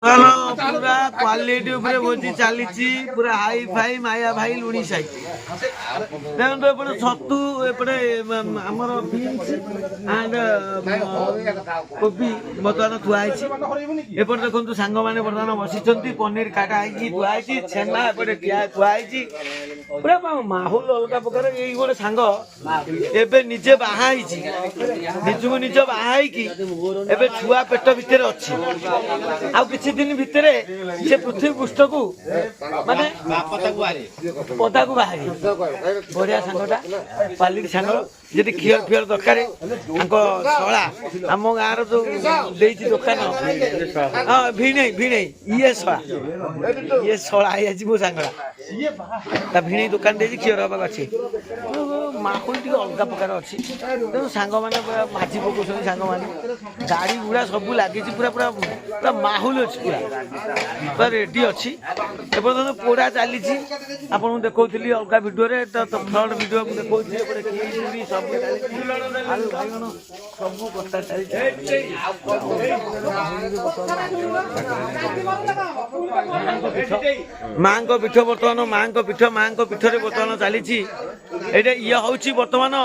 पूरा क्वालिटी भोजी चली पूरा हाई फाई माया भाई लुणी साई देखो एपटे छतु एपटे आमर बीन्स एंड कोबी बर्तमान थुआई एपटे देखो सांग मैंने बर्तमान बसी पनीर काटा थुआई छेना एपटे ठिया थुआई पूरा माहौल अलग प्रकार ये गोटे सांग एबे निजे बाहा निजको निज बाहा एबे छुआ पेट भितर अच्छी आ किसी दिन भितर से पृथ्वी पृष्ठ को माने पदा को बाहरी बढ़िया सांगटा क्वालिटी सांग जी खीर फिर दरकार शला आम गाँव जो दुकान हाँ भिणई भिणई ये शला मो सांगटा भिणई दुकान दे क्षीर हवा अच्छी माहौल टी अलग प्रकार अच्छी तेणु सांग मैंने माझी पकाउं सांग मैंने गाड़ी गुड़ा सब लगी पूरा पूरा पूरा माहौल अच्छी पूरा पूरा रेडी अच्छी एपर्तन पोड़ा चली आपको देखी अलग भिडियो फ्रंट भिडियो देखी सब आलू बाइगण सब कटा चली माँ पीठ बर्तमान माँ पीठरे बर्तमान चली ये हूँ बर्तमान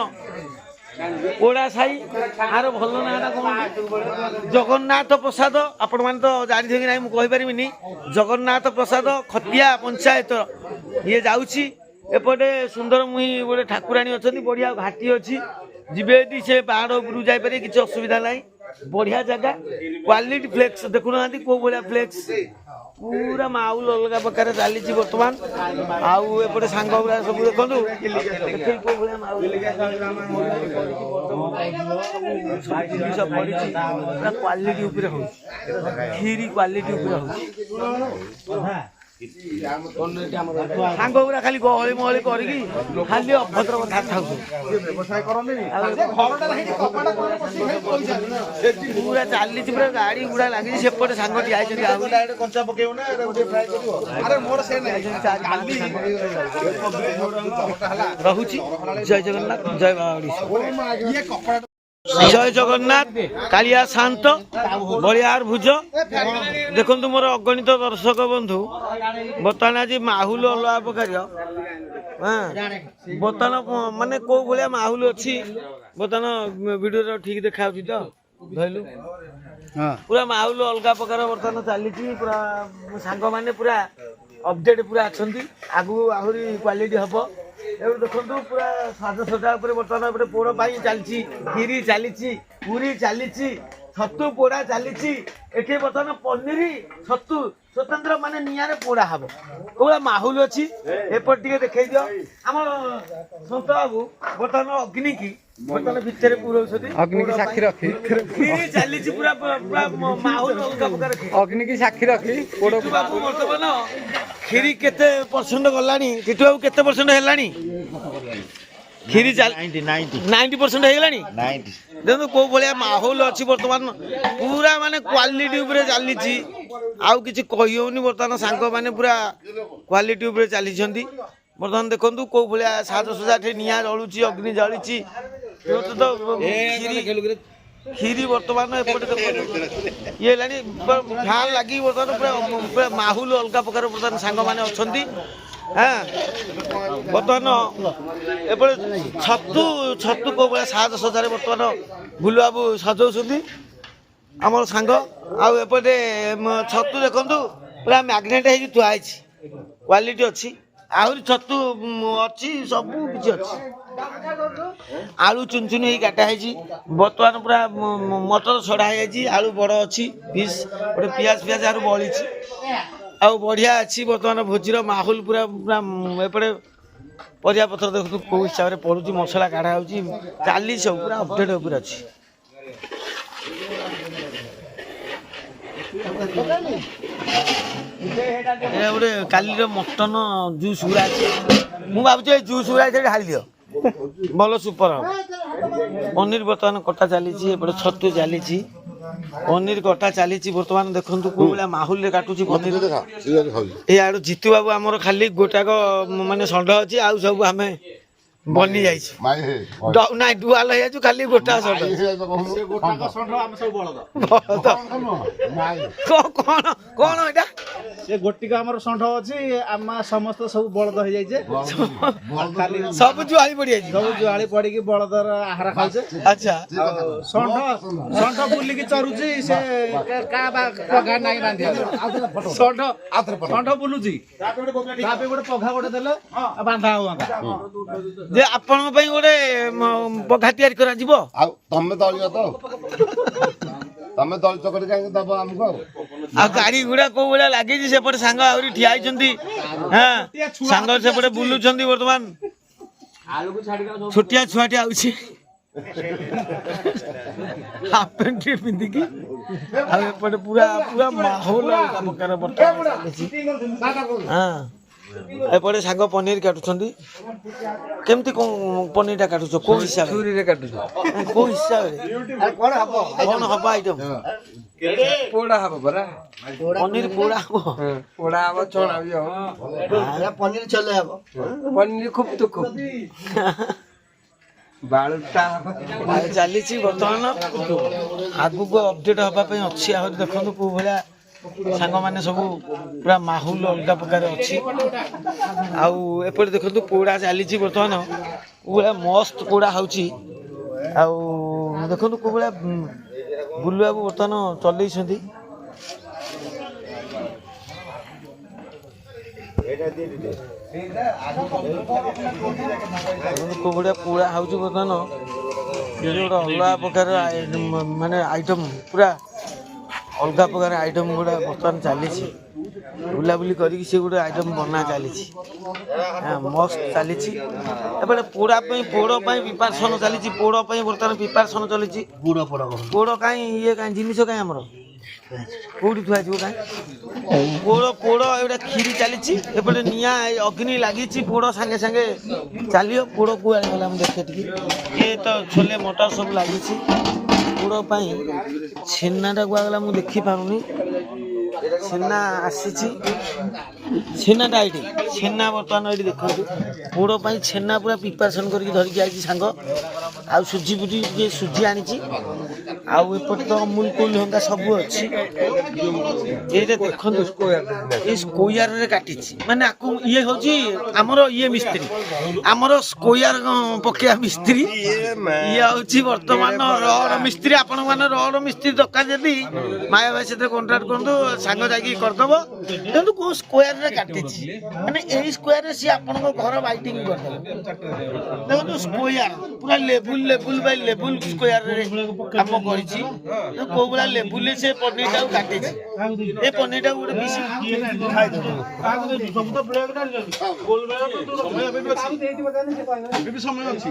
पोड़ा साई आर भल ना कौन जगन्नाथ प्रसाद आपण मैंने तो जानी कि ना मुझे जगन्नाथ प्रसाद खतिया पंचायत ये जाऊँगी एपटे सुंदर मुही गोटे ठाकुराणी अच्छा बढ़िया घाटी अच्छी जीवे से पहाड़ उपरू जापर किसी असुविधा ना बढ़िया जगह क्वालिटी फ्लेक्स देखु ना कौ भाया फ्लेक्स पूरा माहौल अलग प्रकार चली बर्तमान आउटे सांग गुरा सब देखो क्वालिटी खीरी क्वालिटी सांग गुरा खाली गहली महली करी खाली अभद्र कथा पूरा चली पूरा गाड़ी गुड़ा लगी सेपटे सांग रहुची जय जगन्नाथ जय बाबा जय जगन्नाथ कालिया शांत बलियार भुज देखु मोर अगणित दर्शक बंधु बर्तमान आज माहौल अलग प्रकार बर्तमान माने कौ भाया माहौल अच्छी बर्तमान वीडियो ठीक देखा तो धरलु पूरा माहौल अलग प्रकार बर्तमान चली पूरा सांग मैंने पूरा अपडेट पूरा अच्छा आगु आहरी क्वालिटी हम देखो पूरा साजसजा बर्तमान पोड़ चलती खीरी चली पूरी चली छतु पोड़ा चली एठी बर्तमान पनीर छतु स्वतंत्र माने नियारे पोड़ा हम कौड़ा माहौल अच्छी एपट टे देखई दियो आम सत बाबू बर्तमान अग्नि की बर्तमान भितर पुरौछथि अग्नि की साक्षी रखी खीरी चली पूरा पूरा माहौल अलग प्रकार अग्नि की साक्षी रखी पोड़ बाबू बर्तमान खीरी केते परसेंट गलानी टिटू बाबू केते परसेंट हेलानी खीरी 90% हेलानी देखो कौ भाया माहौल अच्छी बर्तमान पूरा माने क्वालिटी उपरे चली आउ किछि कहि होनी बर्तमान सांग माने पूरा क्वालिटी उपरे चली बर्तमान देखो कौ भाया साजसजा निया जलुची अग्नि जली तो खीरी बर्तमान एपटे ये फैन लगी बर्तमान पूरा माहौल अलग प्रकार बर्तमान सांग मैंने अच्छा हाँ बर्तमान एपटे छतु छतु कौ भाया साज सजार बर्तमान भुलु बाबू सजाऊँ आम सांग आपटे छतु देखु पूरा मैग्नेट हो थुआई क्वालिटी अच्छी आहरी छतु अच्छी सब किसी अच्छी आलू चुन चुन ही काटा है बर्तमान पूरा मटर छड़ा है आलू बड़ अच्छी पीस गोटे पियाज पियाज आलू बड़ी आउ बढ़िया अच्छी बर्तमान भोजीर माहौल पूरा पूरा एपटे परिया पत्र देखो कौ हिसाब से पड़ुची मसला काढ़ा हो चली सब पूरा अपडेट पूरा अच्छी गोटे काली मटन जूस गुरा मुझे भावुँ जूस गुरा ढाली दियो भल सुपर पनीर बर्तमान कटा चली छतु चली पनीर कटा चली बर्तमान देखो कौ भाया माहौल काटुची पनीर ये जीतू बाबू आमर खाली गोटाक माने षंड अच्छी आउ सब आम ବନି ଯାଇଛି ନାଇଁ ଡୁଆଲ ହେଇଯାଉଛି ଖାଲି ଗୋଟା ଷଣ୍ଢ କଣ ଏଇଟା ସେ ଗୋଟିକ ଆମର ଷଣ୍ଢ ଅଛି ଆମେ ସମସ୍ତେ ସବୁ ବଳଦ ହେଇଯାଇଛେ ସବୁ ଜୁଆଳି ପଡିଯାଇଛି ସବୁ ଜୁଆଳି ପଡିକି ବଳଦର ଆହାର ଖାଉଛେ ଆଚ୍ଛା ଷଣ୍ଢ ଷଣ୍ଢ ବୁଲିକି ଚରୁଛି ସେ କାହା ପଘା ନାହିଁ ବାନ୍ଧିବା ଷଣ୍ଢ ବୁଲୁଛି ତାପରେ ଗୋଟେ ପଘା ଗୋଟେ ଦେଲେ ବାନ୍ଧା ହୁଅନ୍ତା ଯେ ଆପଣଙ୍କ ପାଇଁ ଗୋଟେ ପଘା ତିଆରି କରାଯିବ ଆଉ ତମେ ଦଳିବ ତ ତମେ ଦଳିତ କରି କାହିଁକି ଦବ ଆମକୁ ଆଉ ଗାଡି ଗୁଡା କୋଉ ଭଳିଆ ଲାଗିଛି ସେପଟେ ସାଙ୍ଗ ଆହୁରି ଠିଆ ହେଇଛନ୍ତି ହଁ ସାଙ୍ଗ ସେପଟେ ବୁଲୁଛନ୍ତି ବର୍ତ୍ତମାନ ଛୋଟିଆ ଛୁଆଟି ଆଉଛି ହାଫ ପ୍ୟାଣ୍ଟ ଟିକେ ପିନ୍ଧିକି ଆଉ ଏପଟେ ପୁରା ପୁରା ମାହୋଲ ଅଲଗା ପ୍ରକାର ବର୍ତ୍ତମାନ ଚାଲିଛି ହଁ ଏପଟେ ସାଙ୍ଗ ପନିର କାଟୁଛନ୍ତି କେମିତି ପନିରଟା କାଟୁଛ କୋଉ ହିସାବରେ ଛୁରୀରେ କାଟୁଛୁ କୋଉ ହିସାବରେ କଣ ହବ ଆଇଟମ ପୋଡା ହବ ପରା ପନିର ପୋଡା ହବ ପୋଡା ହବ ଛଣା ବି ହବ ପନିର ଛଲେ ହବ ପନିର ଖୁବ ତ ଖୁବ ବାଳୁଟା ଆଉ ଚାଲିଛି ବର୍ତ୍ତମାନ ଆଗକୁ ଅପଡେଟ୍ ହବା ପାଇଁ ଅଛି ଆହୁରି ଦେଖନ୍ତୁ କୋଉ ଭଳିଆ ସାଙ୍ଗମାନେ ସବୁ ପୁରା ମାହୋଲ ଅଲଗା ପ୍ରକାର ଅଛି ଆଉ ଏପଟେ ଦେଖନ୍ତୁ ପୋଡ଼ା ଚାଲିଛି ବର୍ତ୍ତମାନ କୋଉ ଭଳିଆ ମସ୍ତ ପୋଡ଼ା ହେଉଛି ଆଉ ଦେଖନ୍ତୁ କୋଉ ଭଳିଆ ବୁଲୁ ବାବୁ ବର୍ତ୍ତମାନ ଚଲେଇଛନ୍ତି କୋଉ ଭଳିଆ ପୋଡ଼ା ହେଉଛି ବର୍ତ୍ତମାନ ଗୋଟେ ଅଲଗା ପ୍ରକାର ମାନେ ଆଇଟମ୍ ପୁରା ଅଲଗା ପ୍ରକାର ଆଇଟମ୍ ଗୁଡ଼ା ବର୍ତ୍ତମାନ ଚାଲିଛି ବୁଲାବୁଲି କରିକି ସେ ଗୋଟେ ଆଇଟମ୍ ବନା ଚାଲିଛି ମସ୍ତ ଚାଲିଛି ଏପଟେ ପୋଡ଼ ପାଇଁ ପ୍ରିପାରେସନ ଚାଲିଛି ପୋଡ଼ ପାଇଁ ବର୍ତ୍ତମାନ ପ୍ରିପାରେସନ ଚାଲିଛି ପୋଡ଼ କାଇଁ ଇଏ କାଇଁ ଜିନିଷ କାଇଁ ଆମର କୋଉଠି ଥୁଆ ଯିବ କାଇଁ ପୋଡ଼ ଏଇଟା କ୍ଷୀରି ଚାଲିଛି ଏପଟେ ନିଆଁ ଅଗ୍ନି ଲାଗିଛି ପୋଡ଼ ସାଙ୍ଗେ ସାଙ୍ଗେ ଚାଲିବ ପୋଡ଼ କୁଆଡ଼େ ଗଲା ମୁଁ ଦେଖେ ଟିକେ ଏ ତ ଛୋଲେ ମଟର ସବୁ ଲାଗିଛି ପୋଡ଼ ପାଇଁ ଛେନାଟା କୁଆଗଲା ମୁଁ ଦେଖିପାରୁନି ଛେନା ଆସିଛି ଛେନାଟା ଏଇଠି ଛେନା ବର୍ତ୍ତମାନ ଏଇଠି ଦେଖନ୍ତୁ ପୋଡ଼ ପାଇଁ ଛେନା ପୁରା ପ୍ରିପାରେସନ୍ କରିକି ଧରିକି ଆସିଛି ସାଙ୍ଗ ଆଉ ସୁଜି ଫୁଜି ଟିକେ ସୁଜି ଆଣିଛି ଆଉ ଏପଟେ ତ ଅମୁଲ କୁଲ ହଙ୍କା ସବୁ ଅଛି ଏଇଟା ଦେଖନ୍ତୁ ଏଇ ସ୍କୋୟାରରେ କାଟିଛି ମାନେ ଆକୁ ଇଏ ହେଉଛି ଆମର ଇଏ ମିସ୍ତ୍ରୀ ଆମର ସ୍କୋୟାର ପକେଇବା ମିସ୍ତ୍ରୀ ଇଏ ହେଉଛି ବର୍ତ୍ତମାନ ରଡ ମିସ୍ତ୍ରୀ ଆପଣଙ୍କ ମାନେ ରଡ ମିସ୍ତ୍ରୀ ଦରକାର ଯଦି ମାୟା ଭାଇ ସେଥିରେ କଣ୍ଟ୍ରାକ୍ଟ କରନ୍ତୁ ସାଙ୍ଗ ଯାଇକି କରିଦେବ କିନ୍ତୁ କୋଉ ସ୍କୋୟାରରେ କାଟିଛି ମାନେ ଏଇ ସ୍କୋୟାରରେ ସିଏ ଆପଣଙ୍କ ଘର ବାଇଟିଂ କରିଦେବ ଦେଖନ୍ତୁ ସ୍କୋୟାର ପୁରା ଲେବୁଲ ବାଇ ଲେବୁଲ ସ୍କୋୟାରରେ କାମ କରିଛି କୋଉ ଭଳିଆ ଲେବୁଲରେ ସେ ପନିରଟାକୁ କାଟିଛି ଏ ପନିରଟାକୁ ଗୋଟେ ପିସ୍ ସମୟ ଅଛି